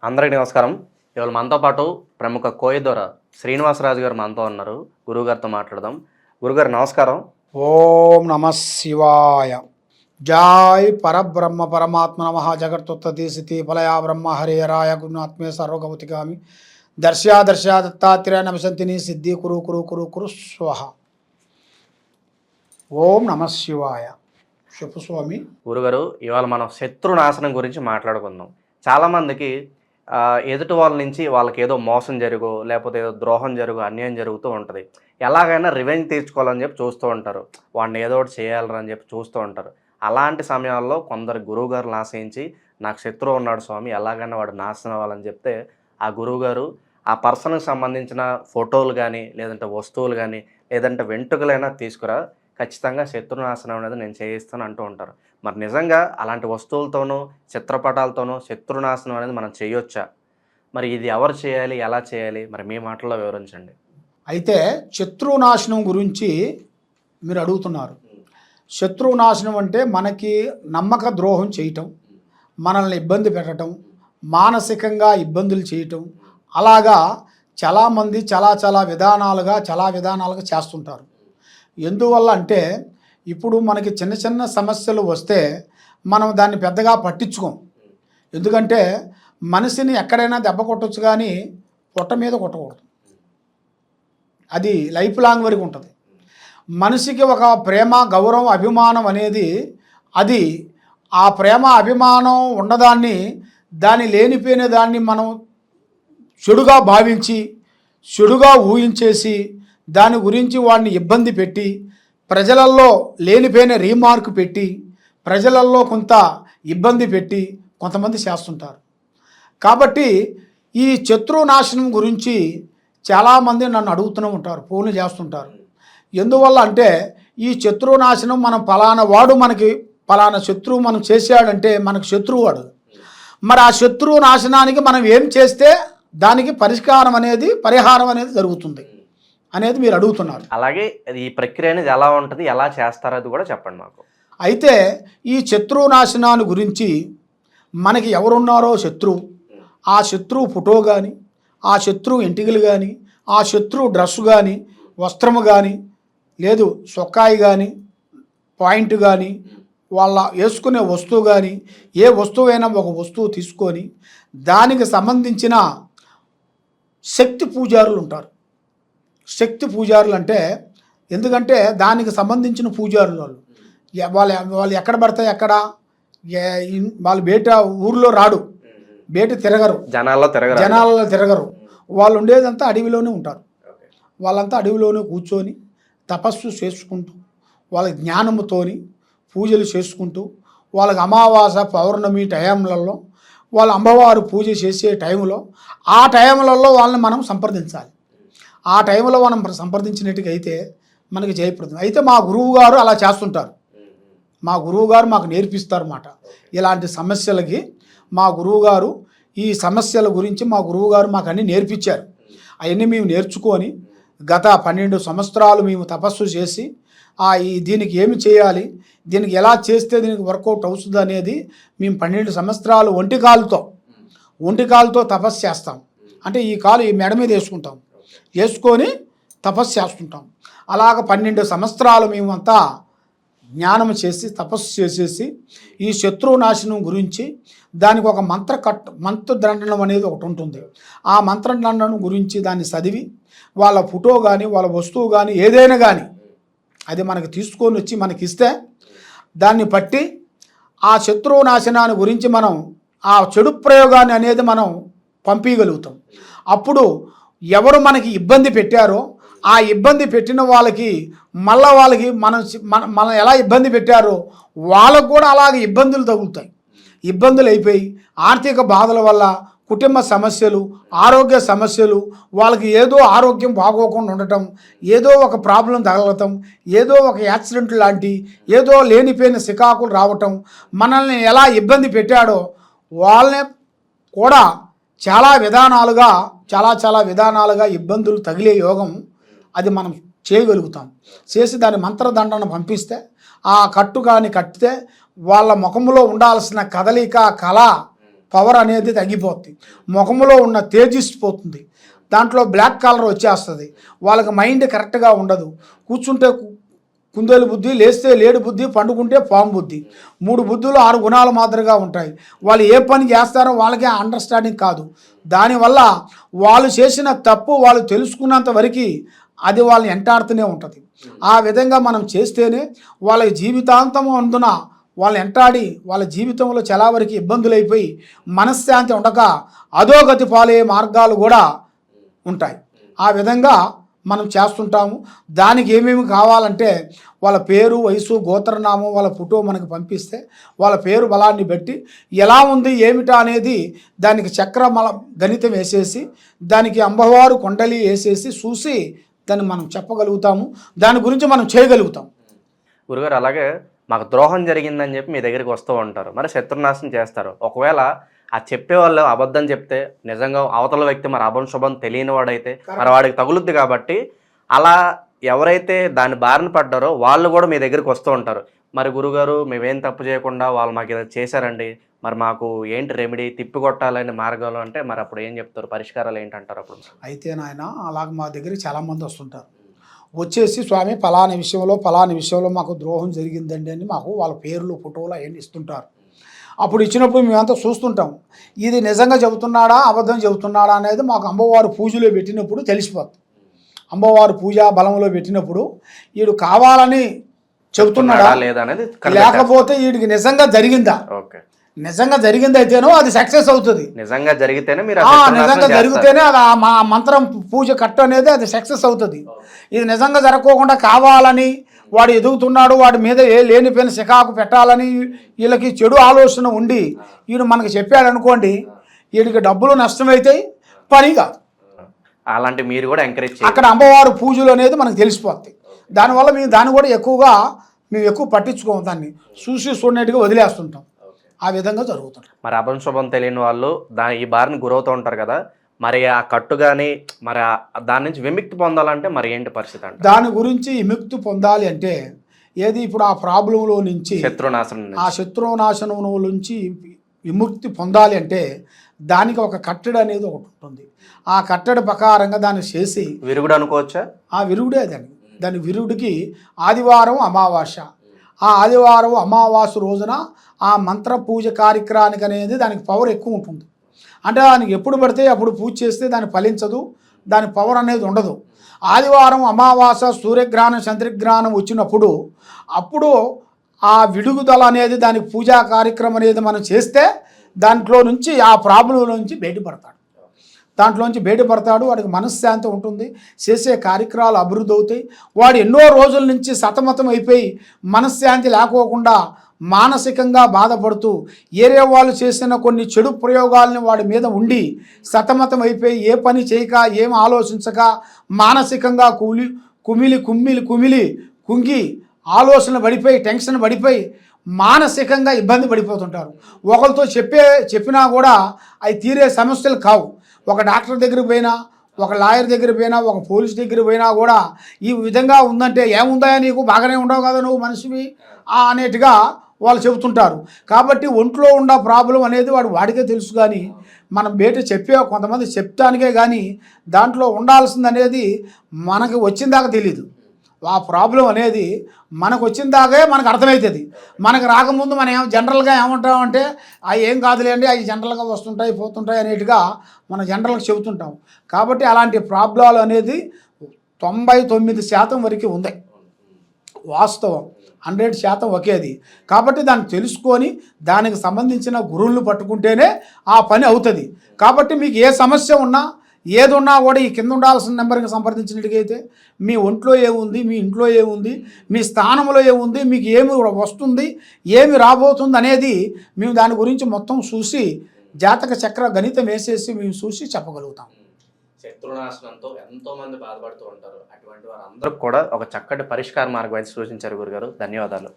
అందరికీ నమస్కారం. ఇవాళ మనతో పాటు ప్రముఖ కోయదొర శ్రీనివాసరాజు గారు మనతో ఉన్నారు. గురువుగారితో మాట్లాడదాం. గురుగారు నమస్కారం. ఓం నమ శివాయ. జై పరబ్రహ్మ పరమాత్మ నమ. జగత్తుత్తిస్థితి ఫలయా బ్రహ్మ హరిహరాయ గురునాత్మే సర్వగౌతిగామి దర్శా దత్తాత్రేయ నమసంతిని సిద్ధి కురు కురు కురు కురు స్వహ. ఓం నమ శివాయ. చెప్పు స్వామి. గురుగారు, ఇవాళ మనం శత్రునాశనం గురించి మాట్లాడుకుందాం. చాలామందికి ఎదుటి వాళ్ళ నుంచి వాళ్ళకి ఏదో మోసం జరుగు, లేకపోతే ఏదో ద్రోహం జరుగు, అన్యాయం జరుగుతూ ఉంటుంది. ఎలాగైనా రివెంజ్ తీర్చుకోవాలని చెప్పి చూస్తూ ఉంటారు. వాడిని ఏదో ఒకటి చేయాలని చెప్పి చూస్తూ ఉంటారు. అలాంటి సమయాల్లో కొందరు గురువుగారులు ఆశ్రయించి నాకు శత్రువు ఉన్నాడు స్వామి, ఎలాగైనా వాడు నాశనం అవ్వాలని చెప్తే ఆ గురువుగారు ఆ పర్సన్కి సంబంధించిన ఫోటోలు కానీ, లేదంటే వస్తువులు కానీ, లేదంటే వెంట్రుకలైనా తీసుకురా, ఖచ్చితంగా శత్రునాశనం అనేది నేను చేయిస్తాను అంటూ ఉంటారు. మరి నిజంగా అలాంటి వస్తువులతోనూ చిత్రపటాలతోనూ శత్రునాశనం అనేది మనం చేయొచ్చా? మరి ఇది ఎవరు చేయాలి, ఎలా చేయాలి? మరి మీ మాటల్లో వివరించండి. అయితే శత్రునాశనం గురించి మీరు అడుగుతున్నారు. శత్రునాశనం అంటే మనకి నమ్మక ద్రోహం చేయటం, మనల్ని ఇబ్బంది పెట్టడం, మానసికంగా ఇబ్బందులు చేయటం, అలాగా చాలామంది చాలా విధానాలుగా చేస్తుంటారు. ఎందువల్ల అంటే ఇప్పుడు మనకి చిన్న చిన్న సమస్యలు వస్తే మనం దాన్ని పెద్దగా పట్టించుకోం. ఎందుకంటే మనిషిని ఎక్కడైనా దెబ్బ కొట్టచ్చు కానీ పొట్ట మీద కొట్టకూడదు. అది లైఫ్ లాంగ్ వరకు ఉంటుంది. మనిషికి ఒక ప్రేమ, గౌరవం, అభిమానం అనేది అది ఆ ప్రేమ అభిమానం ఉన్నదాన్ని, దాన్ని లేనిపోయిన దాన్ని మనం చెడుగా భావించి, చెడుగా ఊహించేసి, దాని గురించి వాడిని ఇబ్బంది పెట్టి, ప్రజలల్లో లేనిపోయిన రీమార్క్ పెట్టి, ప్రజలల్లో కొంత ఇబ్బంది పెట్టి కొంతమంది చేస్తుంటారు. కాబట్టి ఈ శత్రునాశనం గురించి చాలామంది నన్ను అడుగుతూనే ఉంటారు, ఫోన్లు చేస్తుంటారు. ఎందువల్ల అంటే ఈ శత్రునాశనం మనం ఫలానా వాడు మనకి ఫలానా శత్రువు మనం చేసాడంటే మనకు శత్రువు వాడు. మరి ఆ శత్రువు నాశనానికి మనం ఏం చేస్తే దానికి పరిహారం అనేది జరుగుతుంది అనేది మీరు అడుగుతున్నారు. అలాగే ఈ ప్రక్రియ అనేది ఎలా ఉంటుంది, ఎలా చేస్తారో అది కూడా చెప్పండి మాకు. అయితే ఈ శత్రునాశనాన్ని గురించి మనకి ఎవరున్నారో శత్రువు, ఆ శత్రువు ఫోటో కానీ, ఆ శత్రువు ఎంటికలు కానీ, ఆ శత్రువు డ్రెస్సు కానీ, వస్త్రము కానీ, లేదు సొక్కాయి కానీ, పాయింట్ కానీ, వాళ్ళ వేసుకునే వస్తువు కానీ, ఏ వస్తువైనా ఒక వస్తువు తీసుకొని దానికి సంబంధించిన శక్తి పూజారులు ఉంటారు. శక్తి పూజారులు అంటే ఎందుకంటే దానికి సంబంధించిన పూజారులు వాళ్ళు ఎక్కడ పడతాయి అక్కడ వాళ్ళు బయట ఊర్లో రాడు, బయట తిరగరు, జనాలలో తిరగరు. వాళ్ళు ఉండేదంతా అడవిలోనే ఉంటారు. వాళ్ళంతా అడవిలోనే కూర్చొని తపస్సు చేసుకుంటూ, వాళ్ళ జ్ఞానముతోని పూజలు చేసుకుంటూ, వాళ్ళకి అమావాస పౌర్ణమి టైంలలో వాళ్ళ అమ్మవారు పూజ చేసే టైంలో ఆ టైంలలో వాళ్ళని మనం సంప్రదించాలి. ఆ టైంలో మనం సంప్రదించినట్టుగా అయితే మనకి జయప్రదం. అయితే మా గురువు గారు అలా చేస్తుంటారు. మా గురువు గారు మాకు నేర్పిస్తారు అన్నమాట. ఇలాంటి సమస్యలకి మా గురువు గారు ఈ సమస్యల గురించి మా గురువు గారు మాకు అన్నీ నేర్పించారు. అవన్నీ మేము నేర్చుకొని గత 12 సంవత్సరాలు మేము తపస్సు చేసి దీనికి ఏమి చేయాలి, దీనికి ఎలా చేస్తే దీనికి వర్కౌట్ అవుతుంది అనేది మేము 12 సంవత్సరాలు ఒంటి కాలుతో తపస్సు చేస్తాం. అంటే ఈ కాలు ఈ మెడ మీద వేసుకొని తపస్సు చేస్తుంటాం. అలాగ 12 సంవత్సరాలు మేమంతా జ్ఞానం చేసి తపస్సు చేసేసి ఈ శత్రునాశనం గురించి దానికి ఒక మంత్రదండనం అనేది ఒకటి ఉంటుంది. ఆ మంత్రదండనం గురించి దాన్ని చదివి వాళ్ళ ఫోటో కానీ, వాళ్ళ వస్తువు కానీ, ఏదైనా కానీ అది మనకి తీసుకొని వచ్చి మనకి ఇస్తే దాన్ని బట్టి ఆ శత్రునాశనాన్ని గురించి మనం ఆ చెడు ప్రయోగాన్ని అనేది మనం పంపించగలుగుతాం. అప్పుడు ఎవరు మనకి ఇబ్బంది పెట్టారో ఆ ఇబ్బంది పెట్టిన వాళ్ళకి వాళ్ళకి మనం ఎలా ఇబ్బంది పెట్టారో వాళ్ళకు కూడా అలాగే ఇబ్బందులు తగులుతాయి. ఇబ్బందులు అయిపోయి ఆర్థిక బాధల వల్ల, కుటుంబ సమస్యలు, ఆరోగ్య సమస్యలు, వాళ్ళకి ఏదో ఆరోగ్యం బాగోకుండా ఉండటం, ఏదో ఒక ప్రాబ్లం తగలటం, ఏదో ఒక యాక్సిడెంట్ లాంటి ఏదో లేనిపోయిన సికాకులు రావటం, మనల్ని ఎలా ఇబ్బంది పెట్టాడో వాళ్ళని కూడా చాలా విధానాలుగా ఇబ్బందులు తగిలే యోగం అది మనం చేయగలుగుతాం. చేసి దాని మంత్రదండను పంపిస్తే ఆ కట్టు కానీ కట్టితే వాళ్ళ ముఖంలో ఉండాల్సిన కదలిక, కళ పవర్ అనేది తగ్గిపోతుంది, ముఖంలో ఉన్న తేజిస్పోతుంది, దాంట్లో బ్లాక్ కలర్ వచ్చేస్తుంది, వాళ్ళకి మైండ్ కరెక్ట్గా ఉండదు, కూర్చుంటే కుందేలు బుద్ధి, లేస్తే లేడు బుద్ధి, పండుకుంటే పాము బుద్ధి, 3 బుద్ధులు 6 గుణాలు మాదిరిగా ఉంటాయి. వాళ్ళు ఏ పని చేస్తారో వాళ్ళకే అండర్స్టాండింగ్ కాదు. దానివల్ల వాళ్ళు చేసిన తప్పు వాళ్ళు తెలుసుకున్నంత వరకు అది వాళ్ళని వెంటాడుతూనే ఉంటుంది. ఆ విధంగా మనం చేస్తేనే వాళ్ళ జీవితాంతం అందున వాళ్ళు వెంటాడి వాళ్ళ జీవితంలో చాలా వరకు ఇబ్బందులు అయిపోయి మనశ్శాంతి ఉండక అధోగతి పాలయ్యే మార్గాలు కూడా ఉంటాయి. ఆ విధంగా మనం చేస్తుంటాము. దానికి ఏమేమి కావాలంటే వాళ్ళ పేరు, వయసు, గోత్రనామం, వాళ్ళ ఫోటో మనకు పంపిస్తే వాళ్ళ పేరు బలాన్ని బట్టి ఎలా ఉంది ఏమిటా అనేది దానికి చక్రమల గణితం వేసేసి దానికి అమ్మవారు కొండలి వేసేసి చూసి దాన్ని మనం చెప్పగలుగుతాము, దాని గురించి మనం చేయగలుగుతాం. గురుగారు, అలాగే మాకు ద్రోహం జరిగిందని చెప్పి మీ దగ్గరికి వస్తూ ఉంటారు, మరి శత్రునాశనం చేస్తారు. ఒకవేళ ఆ చెప్పేవాళ్ళు అబద్ధం చెప్తే నిజంగా అవతల వ్యక్తి మరి అభం తెలియని వాడైతే మరి వాడికి తగులుద్ది. కాబట్టి అలా ఎవరైతే దాని బారిన పడ్డారో వాళ్ళు కూడా మీ దగ్గరికి వస్తూ ఉంటారు. మరి గురుగారు, మేమేం తప్పు చేయకుండా వాళ్ళు మాకు ఏదో చేశారండి, మరి మాకు ఏంటి రెమెడీ, తిప్పికొట్టాలని మార్గాలు అంటే మరి అప్పుడు ఏం చెప్తారు, పరిష్కారాలు ఏంటంటారు అప్పుడు? అయితే నాయన అలాగ మా దగ్గరికి చాలామంది వస్తుంటారు, వచ్చేసి స్వామి ఫలాని విషయంలో మాకు ద్రోహం జరిగిందండి అని మాకు వాళ్ళ పేర్లు, ఫోటోలు అవన్నీ ఇస్తుంటారు. అప్పుడు ఇచ్చినప్పుడు మేమంతా చూస్తుంటాం, ఇది నిజంగా చెబుతున్నాడా అబద్ధం చెబుతున్నాడా అనేది మాకు అమ్మవారు పూజలో పెట్టినప్పుడు తెలిసిపోతుంది. అమ్మవారు పూజా బలంలో పెట్టినప్పుడు వీడు కావాలని చెబుతున్నాడా లేదా అనేది, లేకపోతే వీడికి నిజంగా జరిగిందా, నిజంగా జరిగింది అయితేనో అది సక్సెస్ అవుతుంది. నిజంగా జరిగితేనే నిజంగా జరిగితేనే అది ఆ మంత్రం పూజ కట్టు అనేది అది సక్సెస్ అవుతుంది. ఇది నిజంగా జరగకోకుండా కావాలని వాడు ఎదుగుతున్నాడు, వాడి మీద లేనిపోయిన శికాకు పెట్టాలని వీళ్ళకి చెడు ఆలోచన ఉండి వీడు మనకి చెప్పాడు అనుకోండి, వీడికి డబ్బులు నష్టమైతాయి, పని కాదు. అలాంటి మీరు కూడా ఎంకరేజ్ అక్కడ అమ్మవారు పూజలు అనేది మనకు తెలిసిపోతాయి. దానివల్ల మేము దాన్ని కూడా మేము ఎక్కువ పట్టించుకోము, దాన్ని చూడనట్టుగా వదిలేస్తుంటాం. ఆ విధంగా జరుగుతుంది. మరి అభంశుభం తెలియని వాళ్ళు ఈ బారిని గురవుతూ ఉంటారు కదా, మరి ఆ కట్టు కానీ మరి దాని నుంచి విముక్తి పొందాలంటే మరి ఏంటి పరిస్థితి అంటే? దాని గురించి విముక్తి పొందాలి అంటే ఏది ఇప్పుడు ఆ ప్రాబ్లంలో నుంచి శత్రునాశనం నుంచి విముక్తి పొందాలి అంటే దానికి ఒక కట్టడి అనేది ఒకటి ఉంటుంది. ఆ కట్టడి ప్రకారంగా దాన్ని చేసి విరుగుడు అనుకోవచ్చా? ఆ విరుగుడే దాని విరుగుడికి ఆదివారం అమావాస్య, ఆ ఆదివారం అమావాస్య రోజున ఆ మంత్ర పూజ కార్యక్రమానికి అనేది దానికి పవర్ ఎక్కువ ఉంటుంది. అంటే దానికి ఎప్పుడు పడితే అప్పుడు పూజ చేస్తే దాన్ని ఫలించదు, దాని పవర్ అనేది ఉండదు. ఆదివారం అమావాస్య సూర్యగ్రహణం చంద్రగ్రహణం వచ్చినప్పుడు అప్పుడు ఆ విడుగుదల అనేది దానికి పూజా కార్యక్రమం అనేది మనం చేస్తే దాంట్లో నుంచి ఆ ప్రాబ్లం నుంచి బయటపడతాడు, వాడికి మనశ్శాంతి ఉంటుంది, చేసే కార్యక్రమాలు అభివృద్ధి అవుతాయి. వాడు ఎన్నో రోజుల నుంచి సతమతం అయిపోయి మనశ్శాంతి లేకోకుండా మానసికంగా బాధపడుతూ ఏరే వాళ్ళు చేసిన కొన్ని చెడు ప్రయోగాలని వాడి మీద ఉండి సతమతం అయిపోయి ఏ పని చేయక ఏం ఆలోచించక మానసికంగా కుంగి ఆలోచన పడిపోయి టెన్షన్ పడిపోయి మానసికంగా ఇబ్బంది పడిపోతుంటారు. ఒకరితో చెప్పినా కూడా అవి తీరే సమస్యలు కావు. ఒక డాక్టర్ దగ్గరికి పోయినా, ఒక లాయర్ దగ్గర పోయినా, ఒక పోలీస్ దగ్గర పోయినా కూడా ఈ విధంగా ఉందంటే ఏముందా నీకు, బాగానే ఉండవు కదా నువ్వు మనిషివి అనేట్టుగా వాళ్ళు చెబుతుంటారు. కాబట్టి ఒంట్లో ఉన్న ప్రాబ్లం అనేది వాడికే తెలుసు, కానీ మనం బయట కొంతమంది చెప్తానికే కానీ దాంట్లో ఉండాల్సింది అనేది మనకి వచ్చిందాకా తెలీదు. ఆ ప్రాబ్లం అనేది మనకు వచ్చిందాకే మనకు అర్థమవుతుంది. మనకు రాకముందు మనం జనరల్గా ఏమంటామంటే అవి ఏం కాదులేండి, అవి జనరల్గా వస్తుంటాయి పోతుంటాయి అనేట్టుగా మనం జనరల్గా చెబుతుంటాం. కాబట్టి అలాంటి ప్రాబ్లాలు అనేది 99% వరకు ఉంది. వాస్తవం 100% ఒకేది. కాబట్టి దాన్ని తెలుసుకొని దానికి సంబంధించిన గురువులను పట్టుకుంటేనే ఆ పని అవుతుంది. కాబట్టి మీకు ఏ సమస్య ఉన్నా ఏది ఉన్నా కూడా ఈ కింద ఉండాల్సిన నెంబర్కి సంప్రదించినట్టుగైతే మీ ఒంట్లో ఏముంది, మీ ఇంట్లో ఏముంది, మీ స్థానంలో ఏముంది, మీకు ఏమి వస్తుంది, ఏమి రాబోతుంది అనేది మేము దాని గురించి మొత్తం చూసి జాతక చక్ర గణితం వేసేసి మేము చూసి చెప్పగలుగుతాం. శత్రునాశనంతో ఎంతో మంది బాధపడుతూ ఉంటారు. అటువంటి వారందరూ కూడా ఒక చక్కటి పరిష్కార మార్గం అయితే సూచించారు గురుగారు. ధన్యవాదాలు.